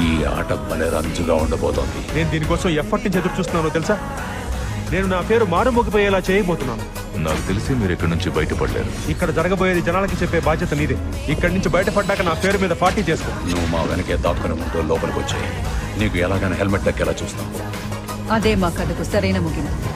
ఈ ఆట భలే రంజుగా ఉండబోతోంది. నేను దీనికోసం ఎఫర్ట్ నుంచి ఎదురు చూస్తున్నానో తెలుసా? నేను నా పేరు మారుమోగిపోయేలా చేయబోతున్నాను. నాకు తెలిసి మీరు ఇక్కడి నుంచి బయటపడలేరు. ఇక్కడ జరగబోయేది జనాలకి చెప్పే బాధ్యత నీదే. ఇక్కడి నుంచి బయటపడ్డాక నా పేరు మీద పార్టీ చేసుకో. నువ్వు మా వెనకే దాక్కుని ఉంటూ లోపలికి వచ్చాయి. నీకు ఎలాగైనా హెల్మెట్ దక్కేలా చూస్తాం. అదే మా కథకు సరైన ముగింపు.